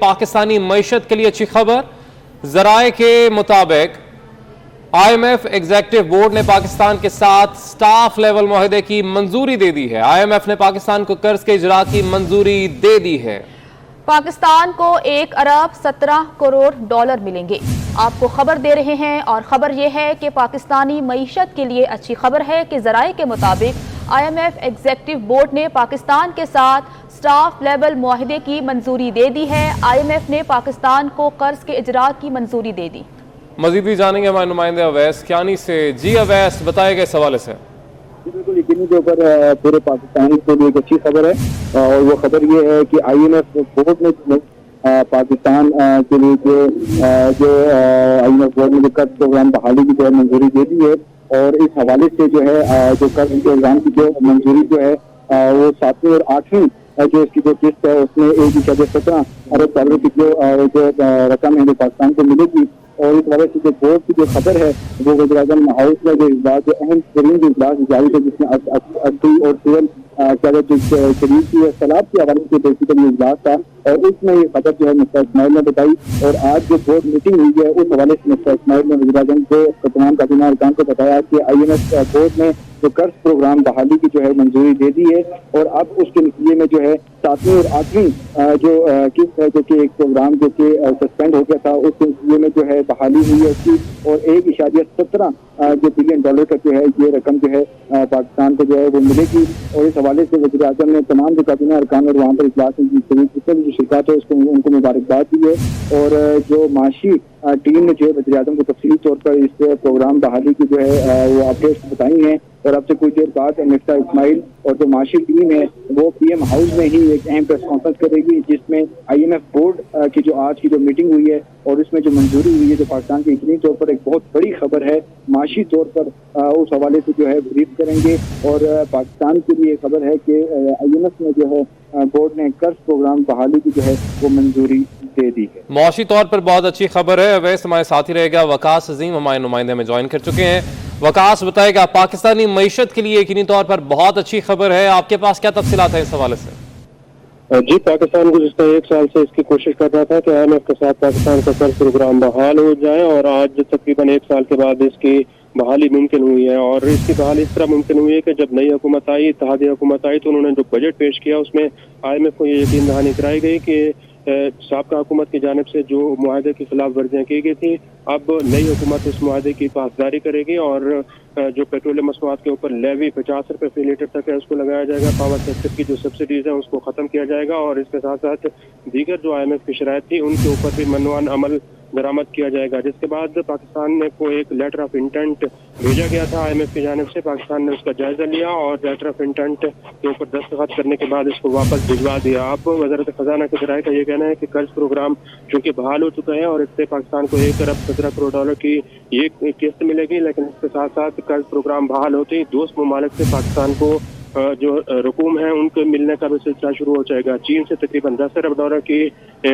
पाकिस्तानी मईशत के लिए अच्छी खबर। जराए के मुताबिक IMF एग्जीक्यूटिव बोर्ड ने पाकिस्तान के साथ स्टाफ लेवल मुआहदे की मंजूरी दे दी है। IMF ने पाकिस्तान को कर्ज के इजरा की मंजूरी दे दी है। पाकिस्तान को 1 अरब 17 करोड़ डॉलर मिलेंगे। आपको खबर दे रहे हैं और खबर यह है कि पाकिस्तानी मईशत के लिए अच्छी खबर है कि जराए के मुताबिक IMF एग्जीक्यूटिव बोर्ड ने पाकिस्तान के साथ स्टाफ लेवल मुआहदे की मंजूरी दे दी है। IMF ने पाकिस्तान को कर्ज के इजरा की मंजूरी दे दी। मजीद भी जानेंगे हमारे नुमाइंदे अवैस कियानी से। जी अवैस, बताएगा इस हवाले से। बिल्कुल यकीनी तौर पर पूरे पाकिस्तान के लिए एक अच्छी खबर है और वो खबर ये है कि IMF बोर्ड ने पाकिस्तान के लिए जो IMF बोर्ड ने कर्ज प्रोग्राम बहाली की जो है मंजूरी दे दी है। और इस हवाले से जो है जो कर्ज प्रोग्राम की जो मंजूरी जो है वो 7वीं और 8वीं जो इसकी जो किस्त है उसमें 1.17 अरब डॉलर की जो रकम है जो पाकिस्तान को मिलेगी। और इस वजह से जो बोर्ड की जो खबर है वो वज़ीर-ए-आज़म हाउस में जो इजलास जो अहम तरीन जो इजलास जारी थे जिसमें अर्थी और सिविल शरीफ की सलाब के हवाले से बेसिकली इजलास था और उसमें ये खबर जो है मिस्टर इस्माइल ने बताई। और आज जो बोर्ड मीटिंग हुई है उस हवाले से मिस्टर इस्माइल ने वज़ीर-ए-आज़म को तमाम काबीना अरकान को बताया कि IMF बोर्ड ने जो कर्ज प्रोग्राम बहाली की जो है मंजूरी दे दी है और अब उसके नतीजे में जो है 7वीं और 8वीं जो किस्त है जो कि एक प्रोग्राम जो कि सस्पेंड हो गया था उसके नतीजे में जो है बहाली हुई है उसकी और 1.17 जो बिलियन डॉलर का जो है ये रकम जो है पाकिस्तान को जो है वो मिलेगी। और इस हवाले से वज़ीर-ए-आज़म ने तमाम जो काबीना अरकान और वहाँ पर इजलास में जितने भी जो शिरकत है उसको उनको मुबारकबाद दी है। और जो माशी टीम ने जो है वज़ीर-ए-आज़म को तफसीली तौर पर इस प्रोग्राम बहाली की जो है वो अपडेट्स बताई हैं। और अब से कुछ देर बाद मिस्टर इस्माइल और जो माशी टीम है वो PM हाउस में ही एक अहम प्रेस कॉन्फ्रेंस करेगी जिसमें IMF बोर्ड की जो आज की जो मीटिंग हुई है और इसमें जो मंजूरी हुई है जो पाकिस्तान के यकीनी तौर पर एक बहुत बड़ी खबर है माशी तौर पर उस हवाले से जो है ब्रीफ करेंगे। और पाकिस्तान के लिए खबर है कि IMF ने जो है बोर्ड ने कर्ज प्रोग्राम बहाली की जो है वो मंजूरी दे दी है। मौशी तौर पर बहुत अच्छी खबर है। अवैस हमारे साथ ही रहेगा वकास अजीम हमारे नुमाइंदे में ज्वाइन कर चुके हैं। वकास, बताएगा पाकिस्तानी मईशत के लिए यकीनी तौर पर बहुत अच्छी खबर है। आपके पास क्या तफसीलात है इस हवाले से? जी, पाकिस्तान गुज़िश्ता 1 साल से इसकी कोशिश कर रहा था कि IMF के साथ पाकिस्तान का कर्ज प्रोग्राम बहाल हो जाए और आज तकरीबन 1 साल के बाद इसकी बहाली मुमकिन हुई है। और इसकी बहाली इस तरह मुमकिन हुई है कि जब नई हुकूमत आई, इत्तेहादी हुकूमत आई, तो उन्होंने जो बजट पेश किया उसमें IMF को ये यकीन दहानी कराई गई कि साबका हुकूमत की जानिब से जो मुआहदे की खिलाफ वर्जियाँ की गई थी अब नई हुकूमत इस मुआहदे की पासदारी करेगी और जो पेट्रोलियम मसनूआत के ऊपर लेवी 50 रुपये फी लीटर तक है उसको लगाया जाएगा। पावर सेक्टर की जो सब्सिडीज है उसको ख़त्म किया जाएगा और इसके साथ साथ दीगर जो IMF की शराइत थी उनके ऊपर भी मनवान अमल दरामद किया जाएगा। जिसके बाद पाकिस्तान ने को एक लेटर ऑफ इंटेंट भेजा गया था IMF की जानिब से। पाकिस्तान ने उसका जायजा लिया और लेटर ऑफ इंटेंट के ऊपर दस्तखत करने के बाद इसको वापस भिजवा दिया। अब वज़ारत ख़जाना के ज़राए का ये कहना है कि कर्ज प्रोग्राम चूँकि बहाल हो चुका है और इससे पाकिस्तान को 1 अरब 17 करोड़ डॉलर की ये किस्त मिलेगी, लेकिन इसके साथ साथ कर्ज प्रोग्राम बहाल होते ही दोस्त ममालिक से पाकिस्तान को जो रकूम है उनको मिलने का भी सिलसिला शुरू हो जाएगा। चीन से तकरीबन 10 अरब डॉलर की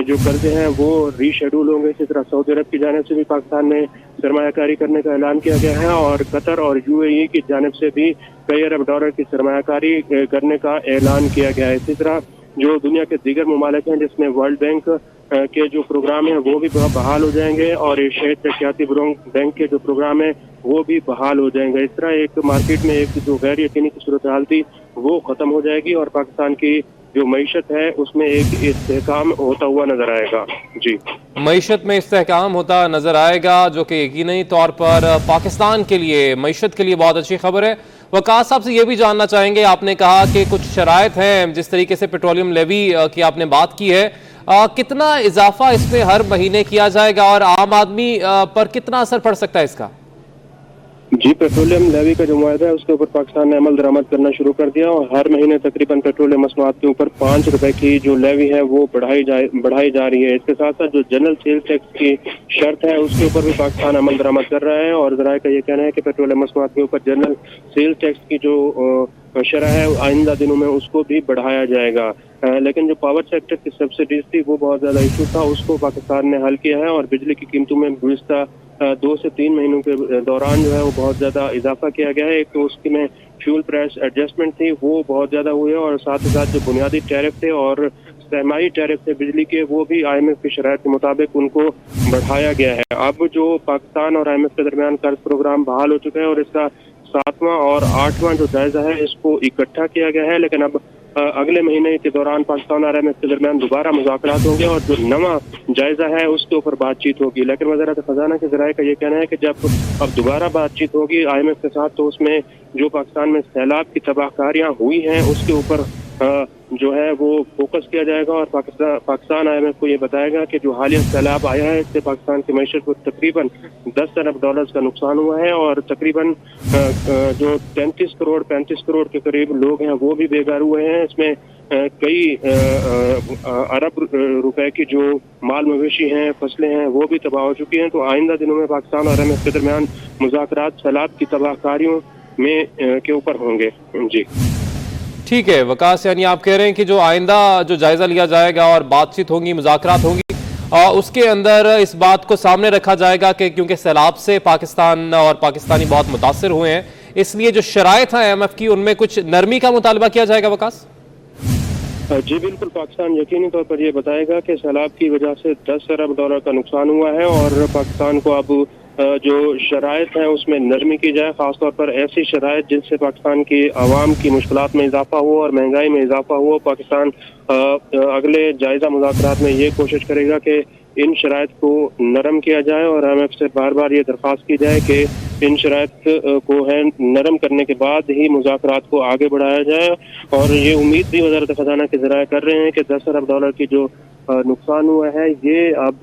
जो कर्जे हैं वो रीशेड्यूल होंगे। इसी तरह सऊदी अरब की जानिब से भी पाकिस्तान में सरमायाकारी करने का ऐलान किया गया है और कतर और UAE की जानिब से भी कई अरब डॉलर की सरमायाकारी करने का ऐलान किया गया है। इसी तरह जो दुनिया के दीगर ममालिक हैं जिसमें वर्ल्ड बैंक के जो प्रोग्राम है वो भी बहाल हो जाएंगे और एशियाई तरक्याती बैंक के जो प्रोग्राम है वो भी बहाल हो जाएंगे। इस तरह एक मार्केट में एक जो गैर यकीनी की सूरत हाल थी वो ख़त्म हो जाएगी और पाकिस्तान की जो मईशत है उसमें एक इस्तेहकाम होता हुआ नजर आएगा। जी, मईशत में इस्तेहकाम होता नजर आएगा जो कि यकीनी तौर पर पाकिस्तान के लिए मईशत के लिए बहुत अच्छी खबर है। वकास साहब से ये भी जानना चाहेंगे, आपने कहा कि कुछ शराइत हैं जिस तरीके से पेट्रोलियम लेवी की आपने बात की है, कितना इजाफा इसमें हर महीने किया जाएगा और आम आदमी पर कितना असर पड़ सकता है इसका? जी, पेट्रोलियम लेवी का जो मुआहदा है उसके ऊपर पाकिस्तान ने अमल दरामद करना शुरू कर दिया और हर महीने तकरीबन पेट्रोलियम मसनूआत के ऊपर 5 रुपए की जो लेवी है वो बढ़ाई जा रही है। इसके साथ साथ जो जनरल सेल्स टैक्स की शर्त है उसके ऊपर भी पाकिस्तान अमल दरामद कर रहा है और ज़राए का ये कहना है कि पेट्रोलियम मसनूआत के ऊपर जनरल सेल्स टैक्स की जो शरह है आइंदा दिनों में उसको भी बढ़ाया जाएगा। लेकिन जो पावर सेक्टर की सब्सिडीज थी वो बहुत ज़्यादा इशू था, उसको पाकिस्तान ने हल किया है और बिजली की कीमतों में गुज़िश्ता 2 से 3 महीनों के दौरान जो है वो बहुत ज़्यादा इजाफा किया गया है। एक तो उसकी में फ्यूल प्राइस एडजस्टमेंट थी वो बहुत ज़्यादा हुई है और साथ ही साथ जो बुनियादी टैरिफ थे और सहमाई टैरिफ है बिजली के, वो भी IMF की शराइत के मुताबिक उनको बढ़ाया गया है। अब जो पाकिस्तान और IMF के दरमियान कर्ज प्रोग्राम बहाल हो चुका है और इसका 7वां और 8वां जो जायजा है इसको इकट्ठा किया गया है, लेकिन अब अगले महीने के दौरान पाकिस्तान और IMF के दरमियान दोबारा मुज़ाकरात होंगे और जो नवा जायजा है उसके ऊपर बातचीत होगी। लेकिन वज़ारत ख़ज़ाना के ज़राए का ये कहना है कि जब अब दोबारा बातचीत होगी IMF के साथ, तो उसमें जो पाकिस्तान में सैलाब की तबाहकारियाँ हुई हैं उसके ऊपर जो है वो फोकस किया जाएगा और पाकिस्तान IMF को ये बताएगा कि जो हालिया सैलाब आया है इससे पाकिस्तान की मईशत को तकरीबन 10 अरब डॉलर्स का नुकसान हुआ है और तकरीबन जो 35 करोड़ के करीब लोग हैं वो भी बेघर हुए हैं। इसमें कई अरब रुपए की जो माल मवेशी हैं, फसलें हैं, वो भी तबाह हो चुकी हैं। तो आइंदा दिनों में पाकिस्तान और IMF के दरमियान मुज़ाकरात सैलाब की तबाहकारियों में के ऊपर होंगे। जी ठीक है वकास, यानी आप कह रहे हैं कि जो आइंदा जो जायजा लिया जाएगा और बातचीत होंगी, मुज़ाकरात होंगी, उसके अंदर इस बात को सामने रखा जाएगा कि क्योंकि सैलाब से पाकिस्तान और पाकिस्तानी बहुत मुतासर हुए हैं, इसलिए जो शराइत है IMF की उनमें कुछ नरमी का मुतालबा किया जाएगा। वकास जी बिल्कुल, पाकिस्तान यकीनी तौर पर यह बताएगा कि सैलाब की वजह से 10 अरब डॉलर का नुकसान हुआ है और पाकिस्तान को अब जो शराइत है उसमें नरमी की जाए, खासतौर पर ऐसी शराइत जिनसे पाकिस्तान की आवाम की मुश्किलात में इजाफा हो और महंगाई में इजाफा हो। पाकिस्तान अगले जायजा मुज़ाकरात में ये कोशिश करेगा कि इन शराइत को नरम किया जाए और IMF से बार बार ये दरख्वास्त की जाए कि इन शराइत को है नरम करने के बाद ही मुज़ाकरात को आगे बढ़ाया जाए। और ये उम्मीद भी वज़ारत ख़ज़ाना के ज़राए कर रहे हैं कि 10 अरब डॉलर की जो नुकसान हुआ है ये अब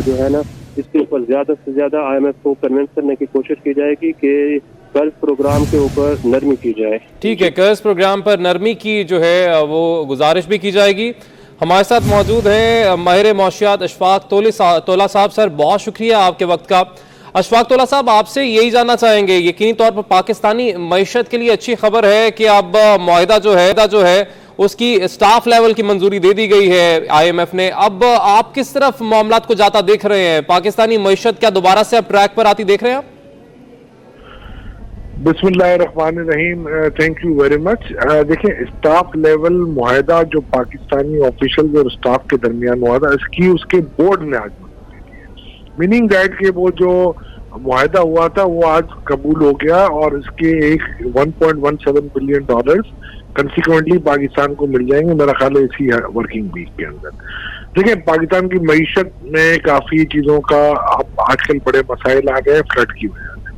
जो है ना इसके ऊपर ज़्यादा से ज़्यादा IMF को कन्विंस करने की कोशिश की जाएगी कि कर्ज प्रोग्राम के ऊपर नरमी की जाए। ठीक है, कर्ज प्रोग्राम पर नरमी की जो है वो गुजारिश भी की जाएगी। हमारे साथ मौजूद हैं माहिर मौशियात अशफाक तोला साहब। सर बहुत शुक्रिया आपके वक्त का। अशफाक तोला साहब, आपसे यही जानना चाहेंगे, यकीनी तौर पर पाकिस्तानी मईशत के लिए अच्छी खबर है कि अब मुआहदा जो है उसकी स्टाफ लेवल की मंजूरी दे दी गई है IMF ने। अब आप किस तरफ मामलात को जाता देख रहे हैं? पाकिस्तानी मईशत क्या दोबारा से अब ट्रैक पर आती देख रहे हैं आप? बिस्मिल्लाहिर्रहमानिर्रहीम, थैंक यू वेरी मच। देखिए, स्टाफ लेवल मुआहदा जो पाकिस्तानी ऑफिशियल और स्टाफ के दरमियान हुआ था, इसकी उसके बोर्ड ने आज मीनिंग दैट कि वो जो मुआहदा हुआ था वो आज कबूल हो गया और इसके एक 1.17 बिलियन डॉलर्स कंसिक्वेंटली पाकिस्तान को मिल जाएंगे, मेरा ख्याल है इसी वर्किंग वीक के अंदर। देखिए, पाकिस्तान की मईशत में काफी चीजों का अब आजकल बड़े मसाइल आ गए फ्लड की वजह से,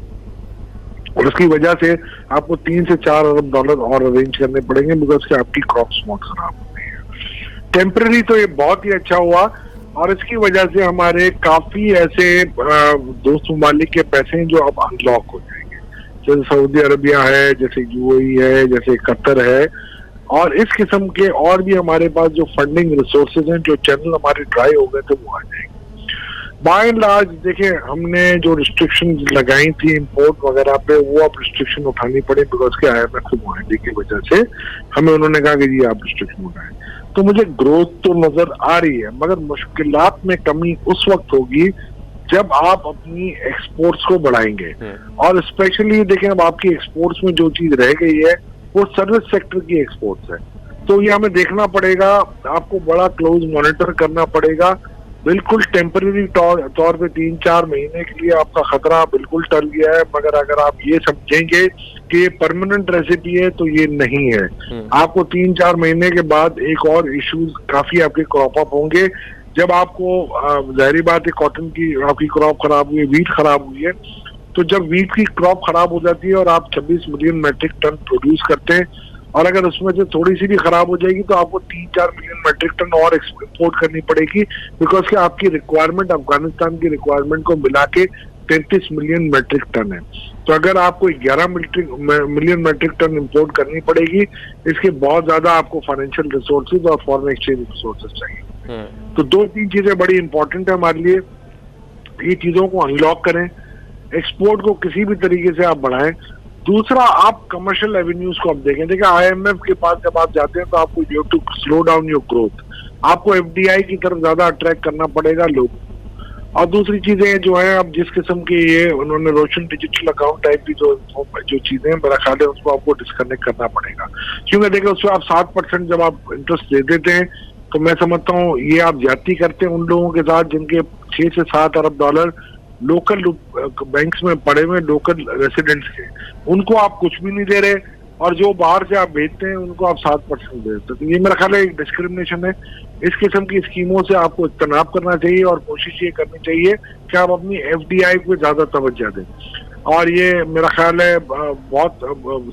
और उसकी वजह से आपको 3 से 4 अरब डॉलर और अरेंज करने पड़ेंगे बिकॉज कि आपकी क्रॉप्स बहुत खराब हो गई है। टेम्पररी तो ये बहुत ही अच्छा हुआ और इसकी वजह से हमारे काफी ऐसे दोस्त ममालिक के पैसे हैं जो अब अनलॉक हो जाएंगे, जैसे सऊदी अरबिया है, जैसे UAE है, जैसे कतर है, और इस किस्म के और भी हमारे पास जो फंडिंग रिसोर्सेज हैं, जो चैनल हमारे ड्राई हो गए थे वो आ जाएंगे। बाय एंड लार्ज देखिए, हमने जो रिस्ट्रिक्शन लगाई थी इंपोर्ट वगैरह पे, वो अब रिस्ट्रिक्शन उठानी पड़ी बिकॉज के IMF के मुआहदे की वजह से हमें उन्होंने कहा कि जी आप रिस्ट्रिक्शन उठाएं। तो मुझे ग्रोथ तो नजर आ रही है, मगर मुश्किलात में कमी उस वक्त होगी जब आप अपनी एक्सपोर्ट्स को बढ़ाएंगे। और स्पेशली देखें, अब आपकी एक्सपोर्ट्स में जो चीज रह गई है वो सर्विस सेक्टर की एक्सपोर्ट्स है, तो ये हमें देखना पड़ेगा, आपको बड़ा क्लोज मॉनिटर करना पड़ेगा। बिल्कुल टेम्पररी तौर पे 3-4 महीने के लिए आपका खतरा बिल्कुल टल गया है, मगर अगर आप ये समझेंगे कि ये परमानेंट रेसिपी है तो ये नहीं है। आपको 3-4 महीने के बाद एक और इश्यूज काफी आपके क्रॉप अप होंगे। जब आपको जाहिर बात है कॉटन की आपकी क्रॉप खराब हुई है, वीट खराब हुई है, तो जब वीट की क्रॉप खराब हो जाती है और आप 26 मिलियन मेट्रिक टन प्रोड्यूस करते हैं और अगर उसमें से थोड़ी सी भी खराब हो जाएगी तो आपको 3-4 मिलियन मेट्रिक टन और एक्सपोर्ट करनी पड़ेगी बिकॉज कि आपकी रिक्वायरमेंट अफगानिस्तान की रिक्वायरमेंट को मिला के 33 मिलियन मेट्रिक टन है। तो अगर आपको 11 मिलियन मेट्रिक टन इंपोर्ट करनी पड़ेगी, इसके बहुत ज्यादा आपको फाइनेंशियल रिसोर्सेज और फॉरेन एक्सचेंज रिसोर्सेज चाहिए। तो 2-3 चीजें बड़ी इंपॉर्टेंट है हमारे लिए, ये चीजों को अनलॉक करें, एक्सपोर्ट को किसी भी तरीके से आप बढ़ाएं। दूसरा, आप कमर्शियल एवेन्यूज को आप देखें। देखिए, IMF के पास जब आप जाते हैं तो आपको you have to slow down your growth, आपको FDI की तरफ ज्यादा अट्रैक्ट करना पड़ेगा लोगों। और दूसरी चीजें जो है, अब जिस किस्म की ये उन्होंने रोशन डिजिटल अकाउंट टाइप की जो चीजें मेरा ख्याल है उसको आपको डिस्कनेक्ट करना पड़ेगा, क्योंकि देखिए उसमें आप 7% जब आप इंटरेस्ट दे देते हैं तो मैं समझता हूँ ये आप ज्यादती करते हैं उन लोगों के साथ जिनके 6 से 7 अरब डॉलर लोकल बैंक्स में पड़े हुए लोकल रेसिडेंट्स के, उनको आप कुछ भी नहीं दे रहे, और जो बाहर से आप भेजते हैं उनको आप 7% दे देते। तो ये मेरा ख्याल है एक डिस्क्रिमिनेशन है। इस किस्म की स्कीमों से आपको इज्तनाब करना चाहिए और कोशिश ये करनी चाहिए कि आप अपनी FDI पे ज्यादा तवज्जो दें। और ये मेरा ख्याल है बहुत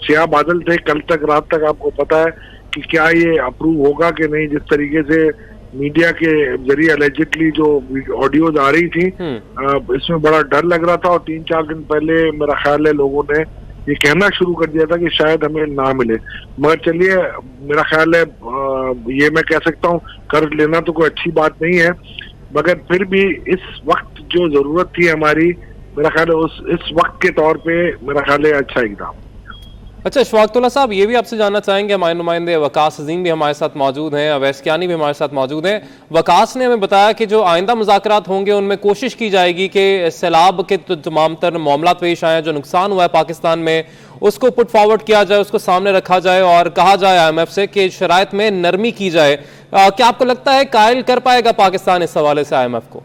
स्याह बादल थे कल तक, रात तक आपको पता है कि क्या ये अप्रूव होगा कि नहीं। जिस तरीके से मीडिया के जरिए अलेजिडली जो ऑडियोज आ रही थी, इसमें बड़ा डर लग रहा था, और 3-4 दिन पहले मेरा ख्याल है लोगों ने ये कहना शुरू कर दिया था कि शायद हमें ना मिले। मगर चलिए, मेरा ख्याल है ये मैं कह सकता हूँ कर्ज लेना तो कोई अच्छी बात नहीं है, मगर फिर भी इस वक्त जो जरूरत थी हमारी, मेरा ख्याल है इस वक्त के तौर पे मेरा ख्याल है अच्छा इकदाम। अच्छा इशफाकतुल्लाह साहब, ये भी आपसे जानना चाहेंगे, हमारे नुमाइंदे वकास अजीम भी हमारे साथ मौजूद हैं, अवैस कियानी भी हमारे साथ मौजूद हैं। वकास ने हमें बताया कि जो आइंदा मुज़ाकरात होंगे उनमें कोशिश की जाएगी कि सैलाब के तमाम तर मामला पेश आए, जो नुकसान हुआ है पाकिस्तान में, उसको पुट फॉरवर्ड किया जाए, उसको सामने रखा जाए और कहा जाए IMF से कि शराइत में नरमी की जाए। क्या आपको लगता है कायल कर पाएगा पाकिस्तान इस हवाले से IMF को?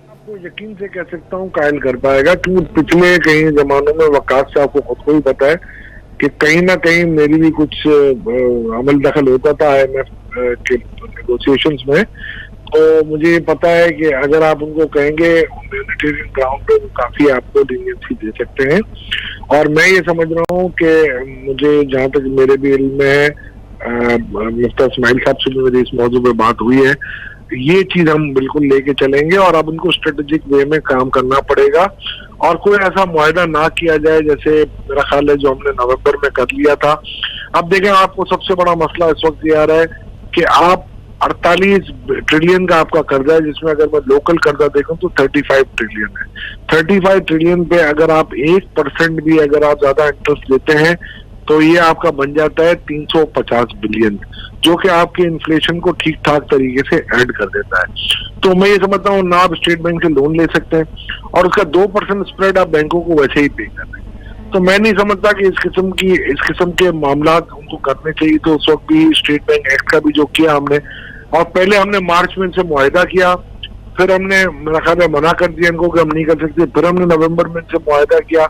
आपको यकीन से कह सकता हूँ कायल कर पाएगा, क्योंकि पिछले कई जमानों में वकास साहब को खुद को ही पता है कि कहीं ना कहीं मेरी भी कुछ अमल दखल होता था IMF के नेगोशिएशंस में। तो मुझे पता है कि अगर आप उनको कहेंगे ह्यूमैनिटेरियन ग्राउंड पे वो काफी आपको लीनियंसी दे सकते हैं। और मैं ये समझ रहा हूँ कि मुझे जहाँ तक मेरे भी इल्म में है, मुफ्ती इस्माइल साहब से भी मेरी इस मौजू पे बात हुई है, ये चीज हम बिल्कुल लेके चलेंगे और अब उनको स्ट्रेटेजिक वे में काम करना पड़ेगा और कोई ऐसा मुआहदा ना किया जाए जैसे मेरा ख्याल है जो हमने नवंबर में कर लिया था। अब देखें, आपको सबसे बड़ा मसला इस वक्त ये आ रहा है कि आप 48 ट्रिलियन का आपका कर्जा है, जिसमें अगर मैं लोकल कर्जा देखूं तो 35 ट्रिलियन है। 35 ट्रिलियन पे अगर आप 1% भी अगर आप ज्यादा इंटरेस्ट देते हैं तो ये आपका बन जाता है 350 बिलियन, जो कि आपके इन्फ्लेशन को ठीक ठाक तरीके से ऐड कर देता है। तो मैं ये समझता हूँ ना आप स्टेट बैंक से लोन ले सकते हैं और उसका 2% स्प्रेड आप बैंकों को वैसे ही पे कर रहे हैं। तो मैं नहीं समझता कि इस किस्म के मामला उनको करने चाहिए। तो उस वक्त भी स्टेट बैंक एक्ट का भी जो किया हमने, और पहले हमने मार्च में इनसे मुआहदा किया, फिर हमने मेरा ख्याल है मना कर दिया इनको कि हम नहीं कर सकते, फिर हमने नवंबर में इनसे मुआहदा किया,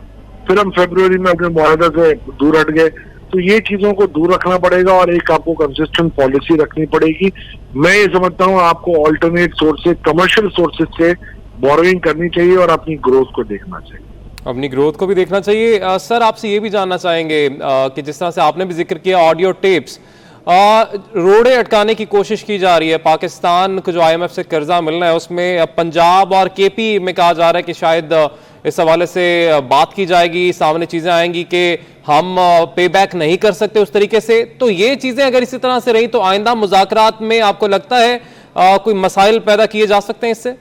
फिर हम फरवरी में अपने मुआहदा से दूर हट गए। तो ये चीजों को दूर रखना पड़ेगा और एक आपको कंसिस्टेंट पॉलिसी रखनी पड़ेगी। मैं ये समझता हूँ आपको ऑल्टरनेट सोर्सेज, कमर्शियल सोर्सेज से बोरोइंग करनी चाहिए और अपनी ग्रोथ को देखना चाहिए। अपनी ग्रोथ को भी देखना चाहिए। सर, आपसे ये भी जानना चाहेंगे कि जिस तरह से आपने भी जिक्र किया ऑडियो टेप्स, रोड़े अटकाने की कोशिश की जा रही है। पाकिस्तान को जो IMF से कर्जा मिलना है उसमें पंजाब और KP में कहा जा रहा है कि शायद इस हवाले से बात की जाएगी, सामने चीजें आएंगी कि हम पे बैक नहीं कर सकते उस तरीके से। तो ये चीजें अगर इसी तरह से रही तो आइंदा मुज़ाकरात में आपको लगता है कोई मसाइल पैदा किए जा सकते हैं इससे?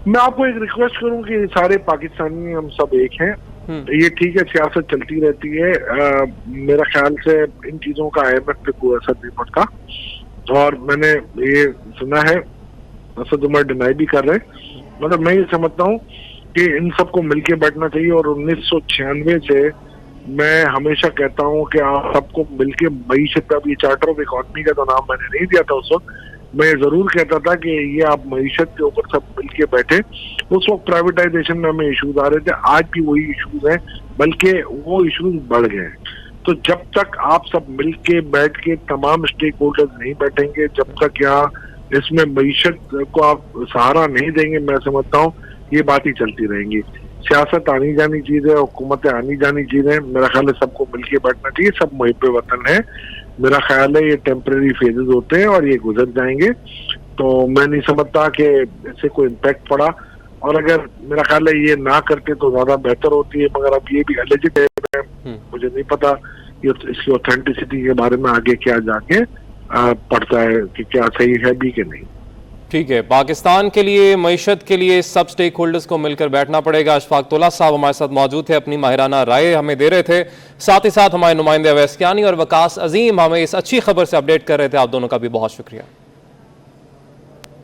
मैं आपको एक रिक्वेस्ट करूं कि सारे पाकिस्तानी हम सब एक हैं। ये ठीक है, सियासत चलती रहती है, मेरा ख्याल से इन चीजों का IMF पे कोई असर नहीं पड़ता। और मैंने ये सुना है, असद उमर डिनाई भी कर रहे हैं, मतलब मैं ये समझता हूँ कि इन सबको मिलके बैठना चाहिए। और 1996 से मैं हमेशा कहता हूँ कि आप सबको मिलके मईशत का, ये चार्टर ऑफ इकोनॉमी का तो नाम मैंने नहीं दिया था उस वक्त, मैं जरूर कहता था कि ये आप मईशत के ऊपर सब मिलके बैठे। उस वक्त प्राइवेटाइजेशन में हमें इश्यूज आ रहे थे, आज भी वही इश्यूज हैं, बल्कि वो इश्यूज बढ़ गए। तो जब तक आप सब मिलके बैठ के तमाम स्टेक होल्डर्स नहीं बैठेंगे, जब तक यहाँ इसमें मईशत को आप सहारा नहीं देंगे, मैं समझता हूँ ये बात ही चलती रहेंगी। सियासत आनी जानी चीज है, हुकूमतें आनी जानी चीज है, मेरा ख्याल है सबको मिलके बैठना चाहिए। सब मुहिब वतन है, मेरा ख्याल है ये टेम्परेरी फेजेस होते हैं और ये गुजर जाएंगे। तो मैं नहीं समझता कि इससे कोई इम्पैक्ट पड़ा, और अगर मेरा ख्याल है ये ना करते तो ज्यादा बेहतर होती है। मगर अब ये भी एलिजिड है, मुझे नहीं पता ये इसकी ऑथेंटिसिटी के बारे में आगे क्या जाके पड़ता है कि क्या सही है भी कि नहीं। ठीक है, पाकिस्तान के लिए, मईशत के लिए सब स्टेक होल्डर्स को मिलकर बैठना पड़ेगा। इशफाकतुल्लाह साहब हमारे साथ मौजूद थे, अपनी माहिराना राय हमें दे रहे थे। साथ ही साथ हमारे नुमाइंदे अवैस कियानी और वकास अजीम हमें इस अच्छी खबर से अपडेट कर रहे थे। आप दोनों का भी बहुत शुक्रिया।